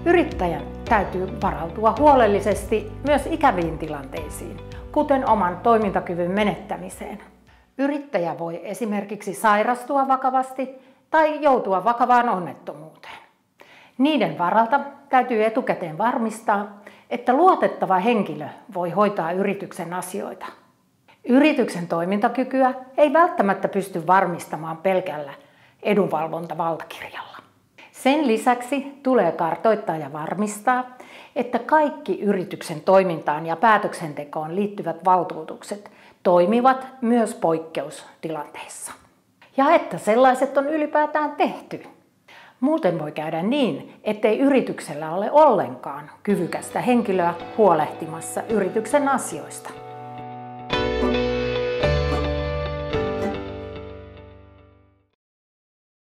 Yrittäjän täytyy varautua huolellisesti myös ikäviin tilanteisiin, kuten oman toimintakyvyn menettämiseen. Yrittäjä voi esimerkiksi sairastua vakavasti tai joutua vakavaan onnettomuuteen. Niiden varalta täytyy etukäteen varmistaa, että luotettava henkilö voi hoitaa yrityksen asioita. Yrityksen toimintakykyä ei välttämättä pysty varmistamaan pelkällä edunvalvontavaltakirjalla. Sen lisäksi tulee kartoittaa ja varmistaa, että kaikki yrityksen toimintaan ja päätöksentekoon liittyvät valtuutukset toimivat myös poikkeustilanteissa. Ja että sellaiset on ylipäätään tehty. Muuten voi käydä niin, ettei yrityksellä ole ollenkaan kyvykästä henkilöä huolehtimassa yrityksen asioista.